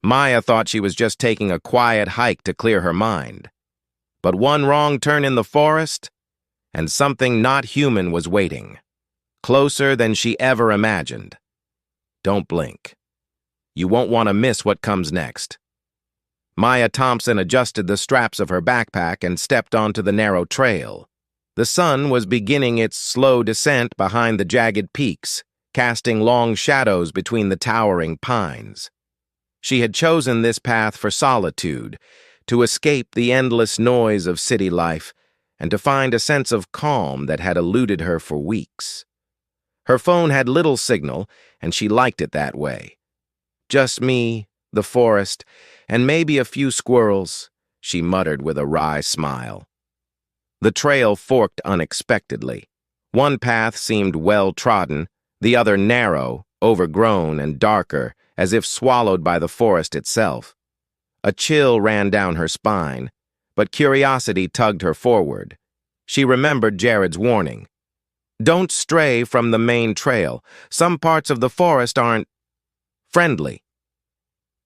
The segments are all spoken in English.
Maya thought she was just taking a quiet hike to clear her mind. But one wrong turn in the forest, and something not human was waiting, closer than she ever imagined. Don't blink. You won't want to miss what comes next. Maya Thompson adjusted the straps of her backpack and stepped onto the narrow trail. The sun was beginning its slow descent behind the jagged peaks, casting long shadows between the towering pines. She had chosen this path for solitude, to escape the endless noise of city life and to find a sense of calm that had eluded her for weeks. Her phone had little signal, and she liked it that way. Just me, the forest, and maybe a few squirrels, she muttered with a wry smile. The trail forked unexpectedly. One path seemed well-trodden, the other narrow, overgrown, and darker, as if swallowed by the forest itself. A chill ran down her spine, but curiosity tugged her forward. She remembered Jared's warning. Don't stray from the main trail. Some parts of the forest aren't friendly.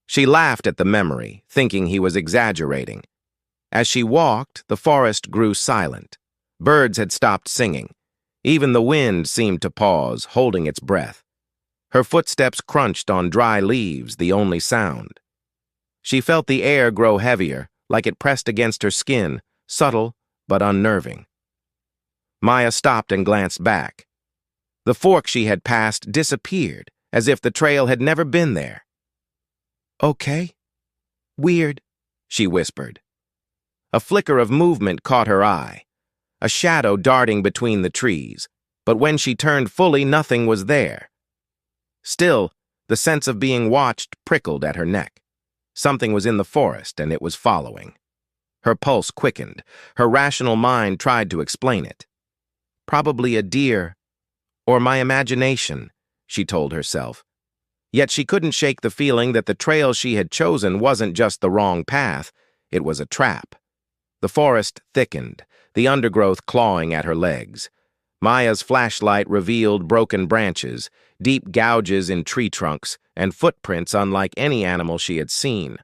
She laughed at the memory, thinking he was exaggerating. As she walked, the forest grew silent. Birds had stopped singing. Even the wind seemed to pause, holding its breath. Her footsteps crunched on dry leaves, the only sound. She felt the air grow heavier, like it pressed against her skin, subtle but unnerving. Maya stopped and glanced back. The fork she had passed disappeared, as if the trail had never been there. Okay. Weird, she whispered. A flicker of movement caught her eye, a shadow darting between the trees, but when she turned fully, nothing was there. Still, the sense of being watched prickled at her neck. Something was in the forest, and it was following. Her pulse quickened. Her rational mind tried to explain it. Probably a deer, or my imagination, she told herself. Yet she couldn't shake the feeling that the trail she had chosen wasn't just the wrong path, it was a trap. The forest thickened, the undergrowth clawing at her legs. Maya's flashlight revealed broken branches, deep gouges in tree trunks, and footprints unlike any animal she had seen.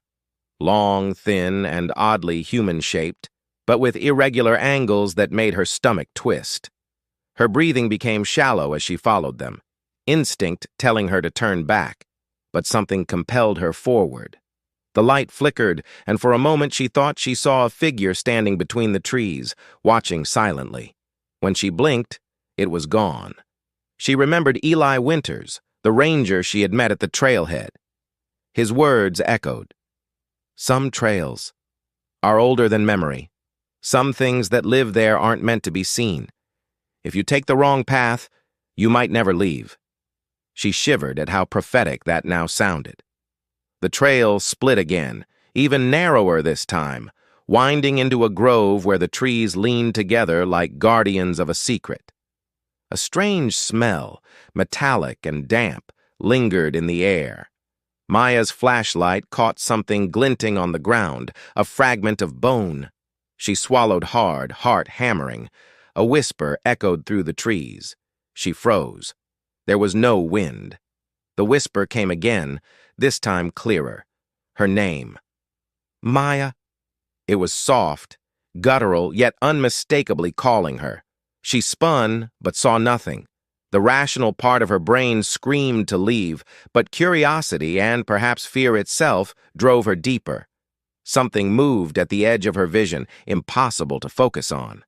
Long, thin, and oddly human-shaped, but with irregular angles that made her stomach twist. Her breathing became shallow as she followed them, instinct telling her to turn back, but something compelled her forward. The light flickered, and for a moment she thought she saw a figure standing between the trees, watching silently. When she blinked, it was gone. She remembered Eli Winters, the ranger she had met at the trailhead. His words echoed. Some trails are older than memory. Some things that live there aren't meant to be seen. If you take the wrong path, you might never leave. She shivered at how prophetic that now sounded. The trail split again, even narrower this time, winding into a grove where the trees leaned together like guardians of a secret. A strange smell, metallic and damp, lingered in the air. Maya's flashlight caught something glinting on the ground, a fragment of bone. She swallowed hard, heart hammering. A whisper echoed through the trees. She froze. There was no wind. The whisper came again, this time clearer. Her name. Maya. It was soft, guttural, yet unmistakably calling her. She spun, but saw nothing. The rational part of her brain screamed to leave, but curiosity, and perhaps fear itself, drove her deeper. Something moved at the edge of her vision, impossible to focus on.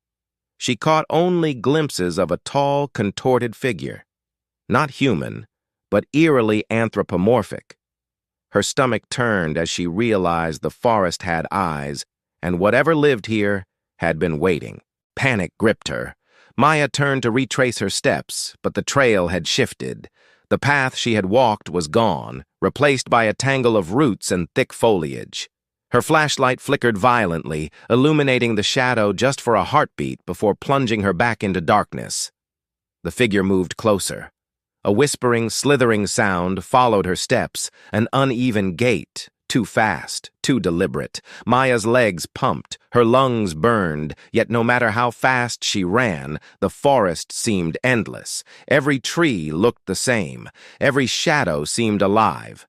She caught only glimpses of a tall, contorted figure. Not human, but eerily anthropomorphic. Her stomach turned as she realized the forest had eyes, and whatever lived here had been waiting. Panic gripped her. Maya turned to retrace her steps, but the trail had shifted. The path she had walked was gone, replaced by a tangle of roots and thick foliage. Her flashlight flickered violently, illuminating the shadow just for a heartbeat before plunging her back into darkness. The figure moved closer. A whispering, slithering sound followed her steps, an uneven gait, too fast, too deliberate. Maya's legs pumped, her lungs burned, yet no matter how fast she ran, the forest seemed endless. Every tree looked the same. Every shadow seemed alive.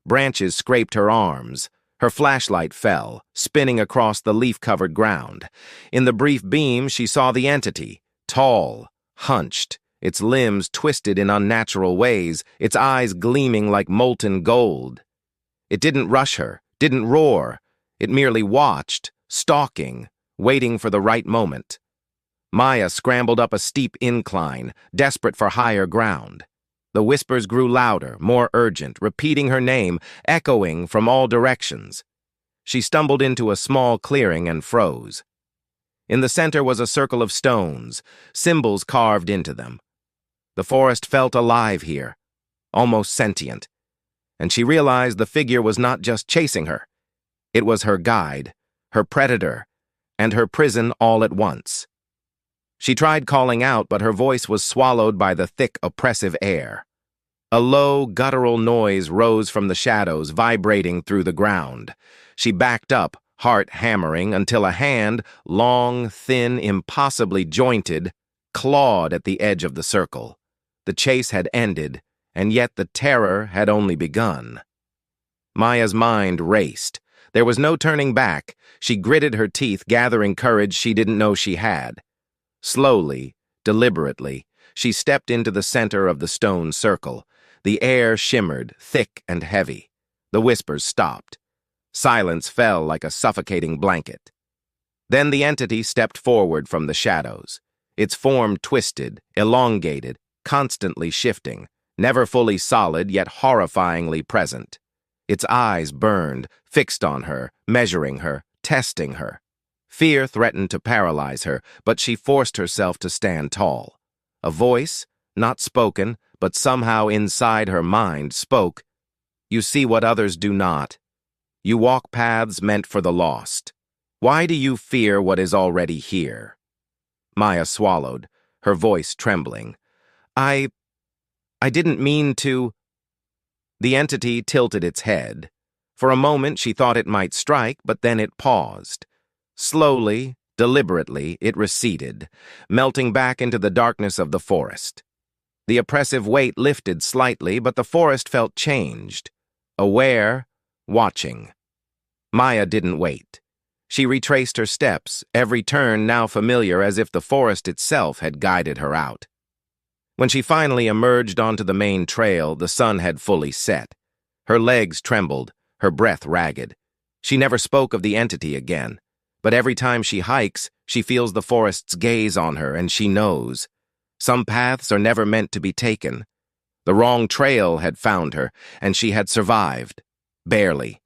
Branches scraped her arms. Her flashlight fell, spinning across the leaf-covered ground. In the brief beam, she saw the entity, tall, hunched, its limbs twisted in unnatural ways, its eyes gleaming like molten gold. It didn't rush her, didn't roar. It merely watched, stalking, waiting for the right moment. Maya scrambled up a steep incline, desperate for higher ground. The whispers grew louder, more urgent, repeating her name, echoing from all directions. She stumbled into a small clearing and froze. In the center was a circle of stones, symbols carved into them. The forest felt alive here, almost sentient, and she realized the figure was not just chasing her. It was her guide, her predator, and her prison all at once. She tried calling out, but her voice was swallowed by the thick, oppressive air. A low, guttural noise rose from the shadows, vibrating through the ground. She backed up, heart hammering, until a hand, long, thin, impossibly jointed, clawed at the edge of the circle. The chase had ended, and yet the terror had only begun. Maya's mind raced. There was no turning back. She gritted her teeth, gathering courage she didn't know she had. Slowly, deliberately, she stepped into the center of the stone circle. The air shimmered, thick and heavy. The whispers stopped. Silence fell like a suffocating blanket. Then the entity stepped forward from the shadows. Its form twisted, elongated, constantly shifting, never fully solid yet horrifyingly present. Its eyes burned, fixed on her, measuring her, testing her. Fear threatened to paralyze her, but she forced herself to stand tall. A voice, not spoken, but somehow inside her mind, spoke, "You see what others do not. You walk paths meant for the lost. Why do you fear what is already here?" Maya swallowed, her voice trembling. I didn't mean to." The entity tilted its head. For a moment she thought it might strike, but then it paused. Slowly, deliberately, it receded, melting back into the darkness of the forest. The oppressive weight lifted slightly, but the forest felt changed. Aware, watching. Maya didn't wait. She retraced her steps, every turn now familiar as if the forest itself had guided her out. When she finally emerged onto the main trail, the sun had fully set. Her legs trembled, her breath ragged. She never spoke of the entity again. But every time she hikes, she feels the forest's gaze on her, and she knows. Some paths are never meant to be taken. The wrong trail had found her, and she had survived. Barely.